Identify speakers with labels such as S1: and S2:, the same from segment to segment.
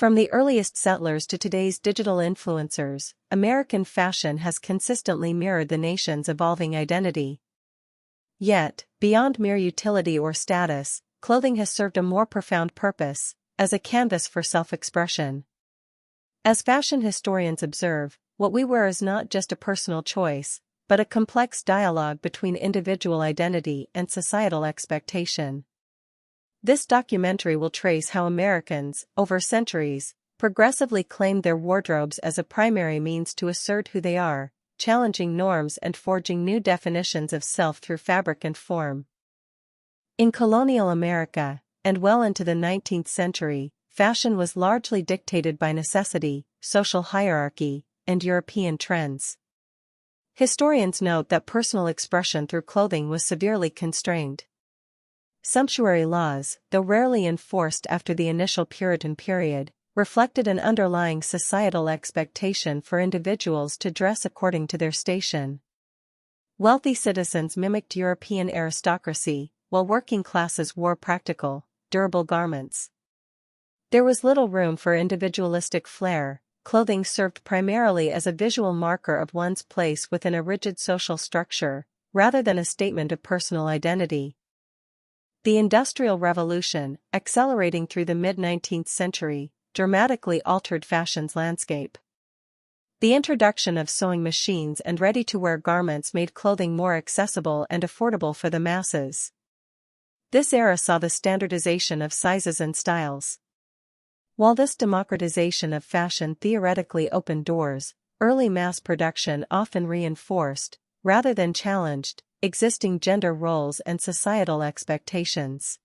S1: From the earliest settlers to today's digital influencers, American fashion has consistently mirrored the nation's evolving identity. Yet, beyond mere utility or status, clothing has served a more profound purpose, as a canvas for self-expression. As fashion historians observe, what we wear is not just a personal choice, but a complex dialogue between individual identity and societal expectation. This documentary will trace how Americans, over centuries, progressively claimed their wardrobes as a primary means to assert who they are, challenging norms and forging new definitions of self through fabric and form. In colonial America, and well into the 19th century, fashion was largely dictated by necessity, social hierarchy, and European trends. Historians note that personal expression through clothing was severely constrained. Sumptuary laws, though rarely enforced after the initial Puritan period, reflected an underlying societal expectation for individuals to dress according to their station. Wealthy citizens mimicked European aristocracy, while working classes wore practical, durable garments. There was little room for individualistic flair. Clothing served primarily as a visual marker of one's place within a rigid social structure, rather than a statement of personal identity. The Industrial Revolution, accelerating through the mid-19th century, dramatically altered fashion's landscape. The introduction of sewing machines and ready-to-wear garments made clothing more accessible and affordable for the masses. This era saw the standardization of sizes and styles. While this democratization of fashion theoretically opened doors, early mass production often reinforced, rather than challenged, existing gender roles and societal expectations.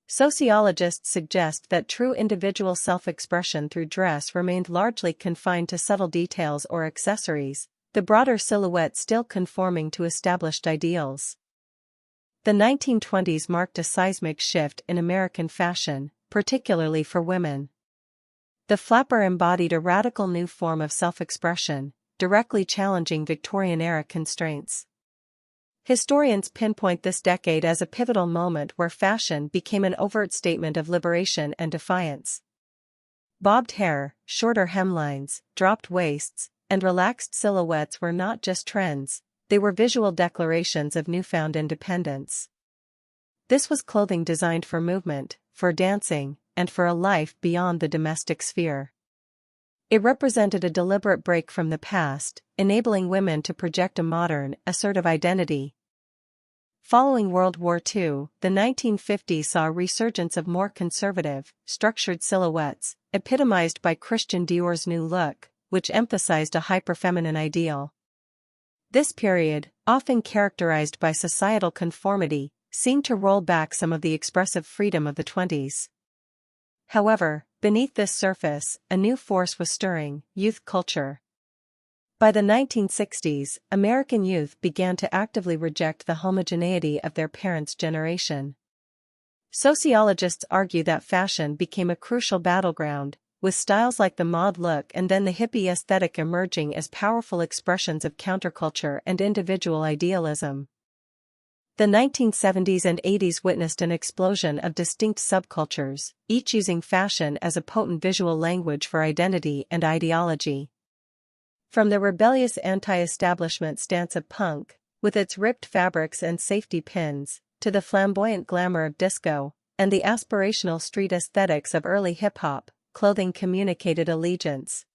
S1: Sociologists suggest that true individual self-expression through dress remained largely confined to subtle details or accessories, the broader silhouette still conforming to established ideals. The 1920s marked a seismic shift in American fashion, particularly for women. The flapper embodied a radical new form of self-expression, directly challenging Victorian-era constraints. Historians pinpoint this decade as a pivotal moment where fashion became an overt statement of liberation and defiance. Bobbed hair, shorter hemlines, dropped waists, and relaxed silhouettes were not just trends, they were visual declarations of newfound independence. This was clothing designed for movement, for dancing, and for a life beyond the domestic sphere. It represented a deliberate break from the past, enabling women to project a modern, assertive identity. Following World War II, the 1950s saw a resurgence of more conservative, structured silhouettes, epitomized by Christian Dior's new look, which emphasized a hyperfeminine ideal. This period, often characterized by societal conformity, seemed to roll back some of the expressive freedom of the 20s. However, beneath this surface, a new force was stirring: youth culture. By the 1960s, American youth began to actively reject the homogeneity of their parents' generation. Sociologists argue that fashion became a crucial battleground, with styles like the mod look and then the hippie aesthetic emerging as powerful expressions of counterculture and individual idealism. The 1970s and 80s witnessed an explosion of distinct subcultures, each using fashion as a potent visual language for identity and ideology. From the rebellious anti-establishment stance of punk, with its ripped fabrics and safety pins, to the flamboyant glamour of disco, and the aspirational street aesthetics of early hip-hop, clothing communicated allegiance.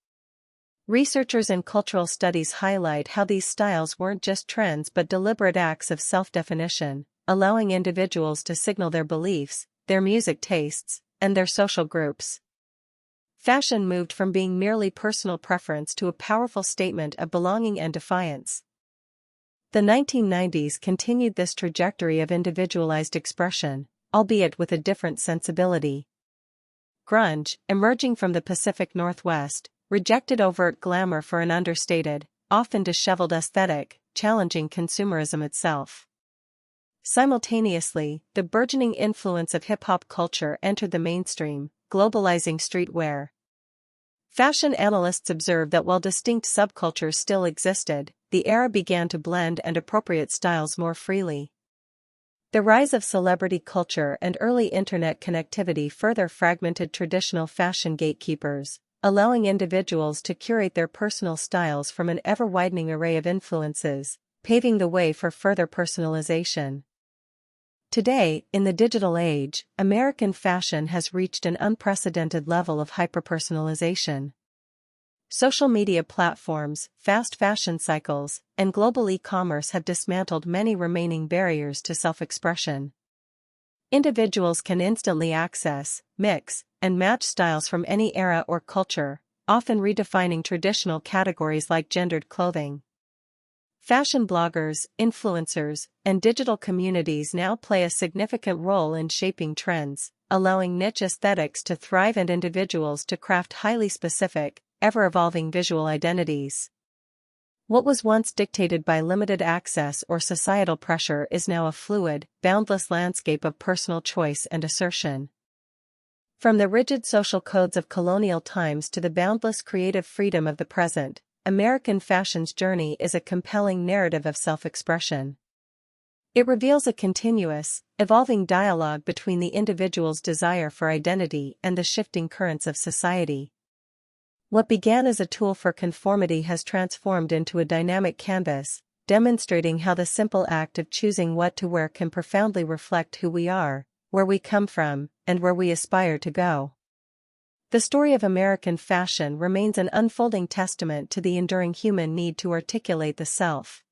S1: Researchers in cultural studies highlight how these styles weren't just trends but deliberate acts of self-definition, allowing individuals to signal their beliefs, their music tastes, and their social groups. Fashion moved from being merely personal preference to a powerful statement of belonging and defiance. The 1990s continued this trajectory of individualized expression, albeit with a different sensibility. Grunge, emerging from the Pacific Northwest, rejected overt glamour for an understated, often disheveled aesthetic, challenging consumerism itself. Simultaneously, the burgeoning influence of hip-hop culture entered the mainstream, globalizing streetwear. Fashion analysts observe that while distinct subcultures still existed, the era began to blend and appropriate styles more freely. The rise of celebrity culture and early internet connectivity further fragmented traditional fashion gatekeepers, allowing individuals to curate their personal styles from an ever-widening array of influences, paving the way for further personalization. Today, in the digital age, American fashion has reached an unprecedented level of hyperpersonalization. Social media platforms, fast fashion cycles, and global e-commerce have dismantled many remaining barriers to self-expression. Individuals can instantly access, mix, and match styles from any era or culture, often redefining traditional categories like gendered clothing. Fashion bloggers, influencers, and digital communities now play a significant role in shaping trends, allowing niche aesthetics to thrive and individuals to craft highly specific, ever-evolving visual identities. What was once dictated by limited access or societal pressure is now a fluid, boundless landscape of personal choice and assertion. From the rigid social codes of colonial times to the boundless creative freedom of the present, American fashion's journey is a compelling narrative of self-expression. It reveals a continuous, evolving dialogue between the individual's desire for identity and the shifting currents of society. What began as a tool for conformity has transformed into a dynamic canvas, demonstrating how the simple act of choosing what to wear can profoundly reflect who we are, where we come from, and where we aspire to go. The story of American fashion remains an unfolding testament to the enduring human need to articulate the self.